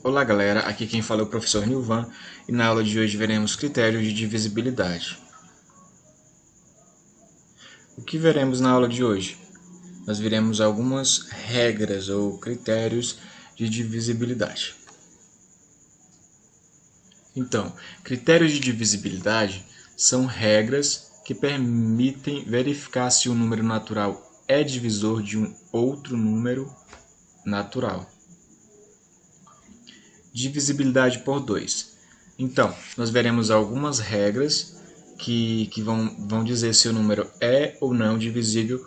Olá galera, aqui quem fala é o professor Nilvan e na aula de hoje veremos critérios de divisibilidade. O que veremos na aula de hoje? Nós veremos algumas regras ou critérios de divisibilidade. Então, critérios de divisibilidade são regras que permitem verificar se um número natural é divisor de um outro número natural. Divisibilidade por 2. Então, nós veremos algumas regras que vão dizer se o número é ou não divisível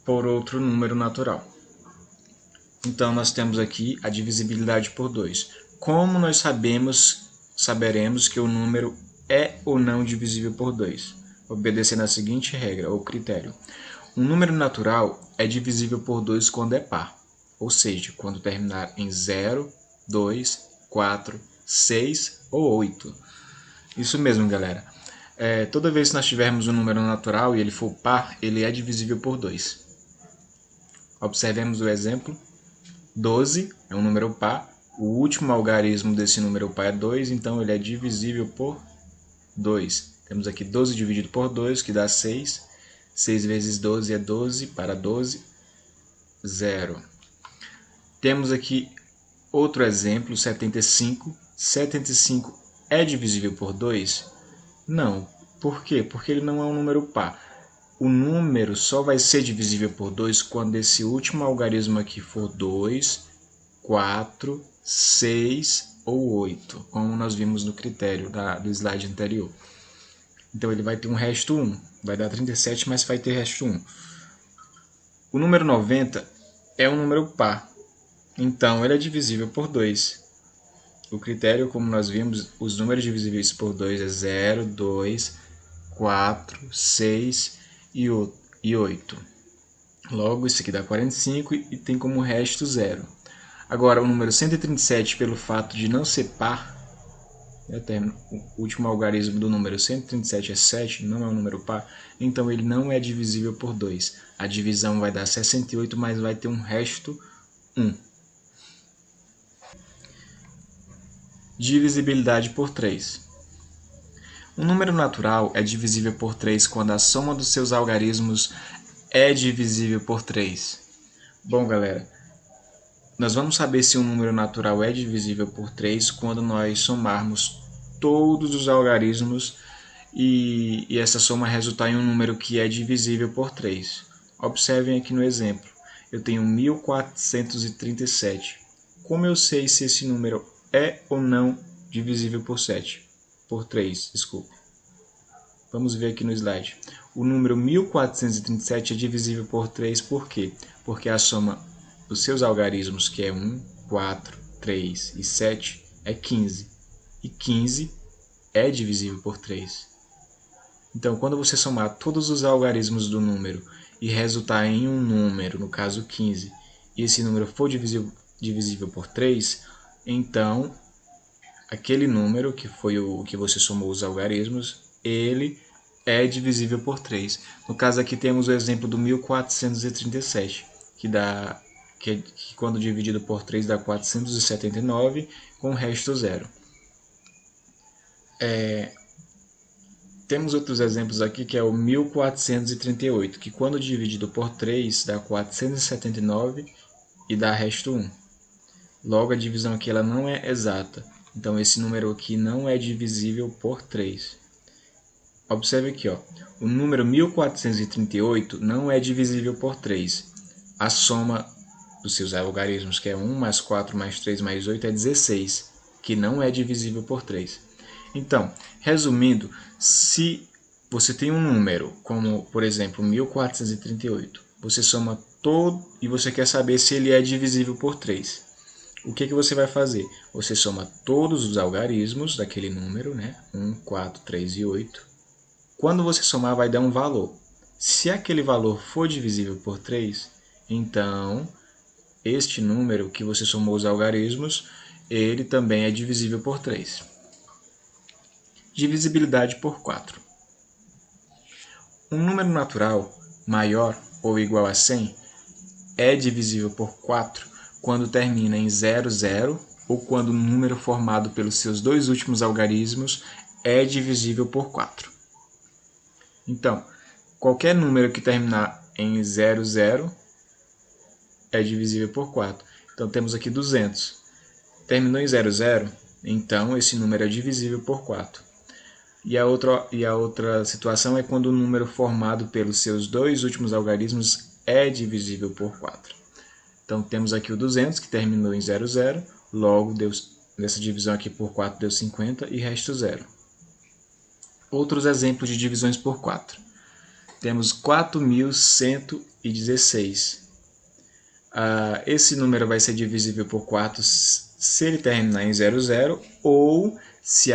por outro número natural. Então, nós temos aqui a divisibilidade por 2. Como nós saberemos que o número é ou não divisível por 2? Obedecendo a seguinte regra ou critério. Um número natural é divisível por 2 quando é par, ou seja, quando terminar em 0, 2, 4, 6 ou 8. Isso mesmo, galera. Toda vez que nós tivermos um número natural e ele for par, ele é divisível por 2. Observemos o exemplo. 12 é um número par. O último algarismo desse número par é 2, então ele é divisível por 2. Temos aqui 12 dividido por 2, que dá 6. 6 vezes 12 é 12, para 12, 0. Temos aqui outro exemplo, 75. 75 é divisível por 2? Não. Por quê? Porque ele não é um número par. O número só vai ser divisível por 2 quando esse último algarismo aqui for 2, 4, 6 ou 8, como nós vimos no critério do slide anterior. Então ele vai ter um resto 1. Vai dar 37, mas vai ter resto 1. O número 90 é um número par. Então ele é divisível por 2. O critério, como nós vimos, os números divisíveis por 2 é 0, 2, 4, 6 e 8. Logo, isso aqui dá 45 e tem como resto 0. Agora, o número 137, pelo fato de não ser par, o último algarismo do número 137 é 7, não é um número par, então ele não é divisível por 2. A divisão vai dar 68, mas vai ter um resto 1. Divisibilidade por 3. Um número natural é divisível por 3 quando a soma dos seus algarismos é divisível por 3. Bom, galera, nós vamos saber se um número natural é divisível por 3 quando nós somarmos todos os algarismos e essa soma resultar em um número que é divisível por 3. Observem aqui no exemplo. Eu tenho 1437. Como eu sei se esse número é ou não divisível por 7? Por 3, desculpe. Vamos ver aqui no slide. O número 1437 é divisível por 3 por quê? Porque a soma dos seus algarismos, que é 1, 4, 3 e 7, é 15. E 15 é divisível por 3. Então, quando você somar todos os algarismos do número e resultar em um número, no caso 15, e esse número for divisível por 3, então aquele número, que foi o que você somou os algarismos, ele é divisível por 3. No caso aqui temos o exemplo do 1437, que quando dividido por 3 dá 479, com o resto 0. Temos outros exemplos aqui, que é o 1438, que quando dividido por 3 dá 479 e dá resto 1. Logo, a divisão aqui ela não é exata. Então, esse número aqui não é divisível por 3. Observe aqui, ó, o número 1438 não é divisível por 3. A soma dos seus algarismos, que é 1 mais 4 mais 3 mais 8, é 16, que não é divisível por 3. Então, resumindo, se você tem um número, como por exemplo 1438, você soma todo e você quer saber se ele é divisível por 3. O que você vai fazer? Você soma todos os algarismos daquele número, né? 1, 4, 3 e 8. Quando você somar, vai dar um valor. Se aquele valor for divisível por 3, então este número que você somou os algarismos, ele também é divisível por 3. Divisibilidade por 4. Um número natural maior ou igual a 100 é divisível por 4 quando termina em 00, ou quando o número formado pelos seus dois últimos algarismos é divisível por 4. Então, qualquer número que terminar em 00 é divisível por 4. Então, temos aqui 200. Terminou em 00, então esse número é divisível por 4. E a outra situação é quando o número formado pelos seus dois últimos algarismos é divisível por 4. Então, temos aqui o 200, que terminou em 00, logo, nessa divisão aqui por 4 deu 50 e resto 0. Outros exemplos de divisões por 4. Temos 4.116. Esse número vai ser divisível por 4 se ele terminar em 00 ou se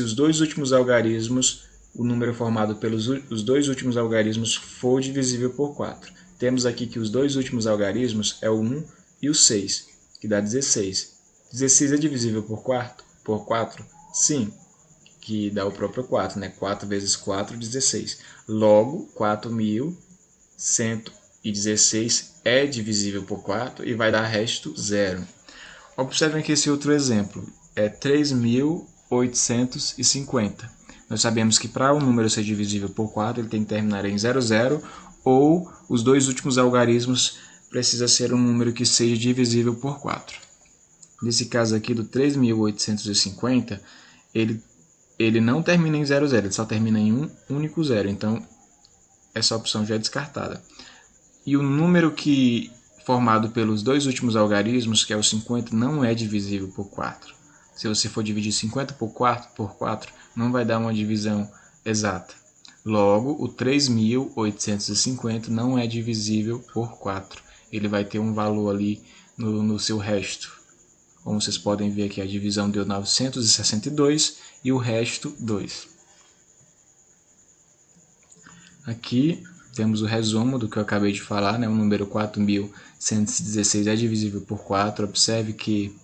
os dois últimos algarismos, o número formado pelos os dois últimos algarismos for divisível por 4. Temos aqui que os dois últimos algarismos é o 1 e o 6, que dá 16. 16 é divisível por 4? Sim, que dá o próprio 4, né? 4 vezes 4, 16. Logo, 4.116 é divisível por 4 e vai dar resto 0. Observem que esse outro exemplo é 3.850. Nós sabemos que para um número ser divisível por 4, ele tem que terminar em 00 ou os dois últimos algarismos precisa ser um número que seja divisível por 4. Nesse caso aqui do 3.850, ele não termina em 00, ele só termina em um único zero, então essa opção já é descartada. E o número formado pelos dois últimos algarismos, que é o 50, não é divisível por 4. Se você for dividir 50 por 4, não vai dar uma divisão exata. Logo, o 3.850 não é divisível por 4. Ele vai ter um valor ali no seu resto. Como vocês podem ver aqui, a divisão deu 962 e o resto 2. Aqui temos o resumo do que eu acabei de falar, né? O número 4.116 é divisível por 4. Observe que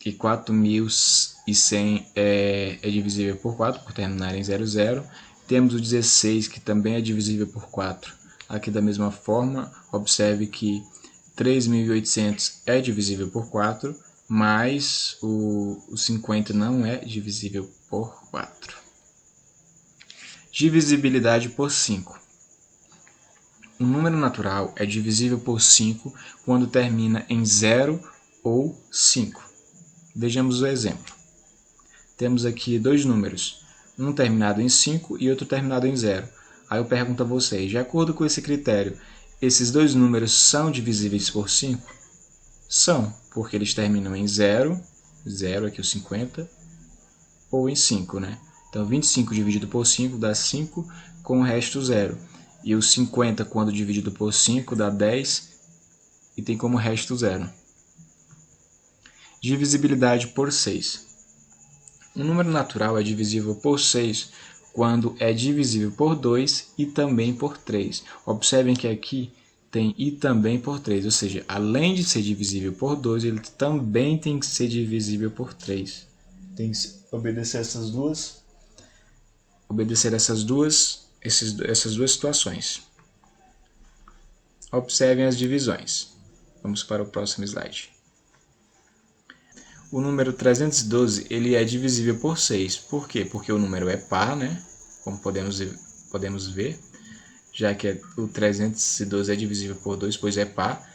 4.100 é divisível por 4, por terminar em 00. Temos o 16, que também é divisível por 4. Aqui da mesma forma, observe que 3.800 é divisível por 4, mas o 50 não é divisível por 4. Divisibilidade por 5. Um número natural é divisível por 5 quando termina em 0 ou 5. Vejamos o exemplo. Temos aqui dois números, um terminado em 5 e outro terminado em 0. Aí eu pergunto a vocês, de acordo com esse critério, esses dois números são divisíveis por 5? São, porque eles terminam em 0, aqui o 50, ou em 5, né? Então, 25 dividido por 5 dá 5, com o resto 0. E o 50, quando dividido por 5, dá 10 e tem como resto 0. Divisibilidade por 6. Um número natural é divisível por 6 quando é divisível por 2 e também por 3. Observem que aqui tem e também por 3, ou seja, além de ser divisível por 2, ele também tem que ser divisível por 3. Tem que obedecer essas duas situações. Observem as divisões. Vamos para o próximo slide. O número 312 ele é divisível por 6. Por quê? Porque o número é par, né? Como podemos ver, já que o 312 é divisível por 2, pois é par,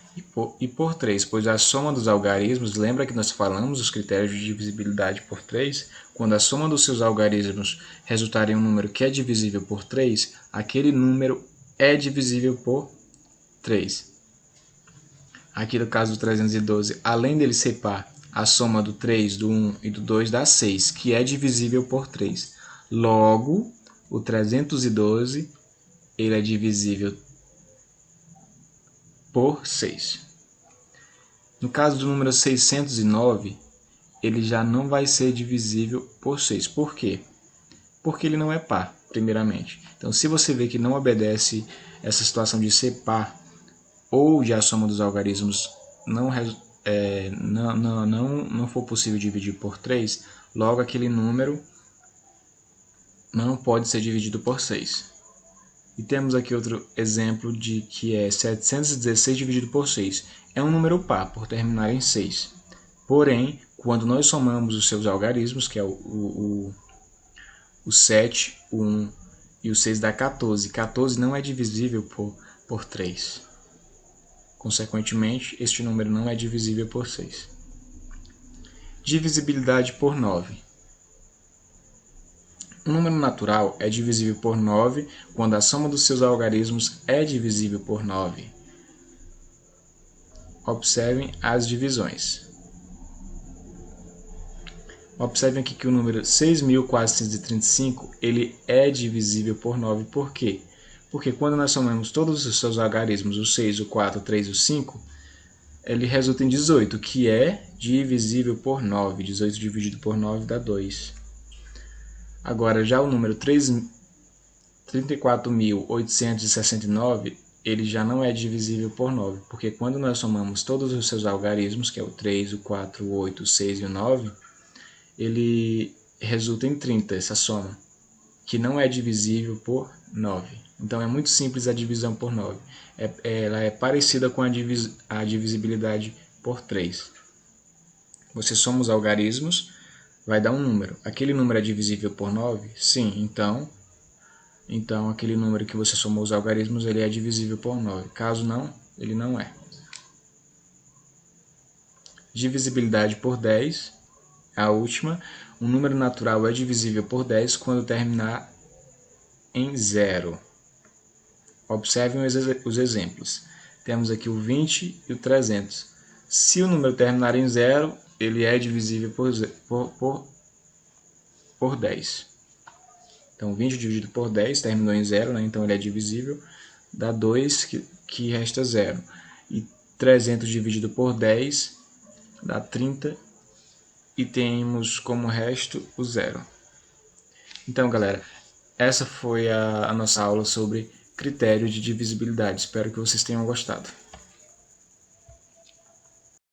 e por 3, pois a soma dos algarismos, lembra que nós falamos os critérios de divisibilidade por 3? Quando a soma dos seus algarismos resultar em um número que é divisível por 3, aquele número é divisível por 3. Aqui no caso do 312, além dele ser par, a soma do 3, do 1 e do 2 dá 6, que é divisível por 3. Logo, o 312 ele é divisível por 6. No caso do número 609, ele já não vai ser divisível por 6. Por quê? Porque ele não é par, primeiramente. Então, se você vê que não obedece essa situação de ser par, ou de a soma dos algarismos não for possível dividir por 3, logo aquele número não pode ser dividido por 6. E temos aqui outro exemplo de que é 716 dividido por 6. É um número par, por terminar em 6. Porém, quando nós somamos os seus algarismos, que é o 7, o 1 e o 6 dá 14. 14 não é divisível por 3. Consequentemente, este número não é divisível por 6. Divisibilidade por 9. Um número natural é divisível por 9 quando a soma dos seus algarismos é divisível por 9. Observem as divisões. Observem aqui que o número 6.435 ele é divisível por 9. Por quê? Porque quando nós somamos todos os seus algarismos, o 6, o 4, o 3 e o 5, ele resulta em 18, que é divisível por 9. 18 dividido por 9 dá 2. Agora, já o número 34.869, ele já não é divisível por 9, porque quando nós somamos todos os seus algarismos, que é o 3, o 4, o 8, o 6 e o 9, ele resulta em 30, essa soma, que não é divisível por 9. Então, é muito simples a divisão por 9. Ela é parecida com a divisibilidade por 3. Você soma os algarismos, vai dar um número. Aquele número é divisível por 9? Sim, então aquele número que você somou os algarismos, ele é divisível por 9. Caso não, ele não é. Divisibilidade por 10, a última. Um número natural é divisível por 10 quando terminar em 0. Observem os exemplos. Temos aqui o 20 e o 300. Se o número terminar em 0, ele é divisível por 10. Então, 20 dividido por 10 terminou em 0, né? Então ele é divisível, dá 2, que resta 0. E 300 dividido por 10 dá 30, e temos como resto o 0. Então, galera, essa foi a nossa aula sobre critério de divisibilidade. Espero que vocês tenham gostado.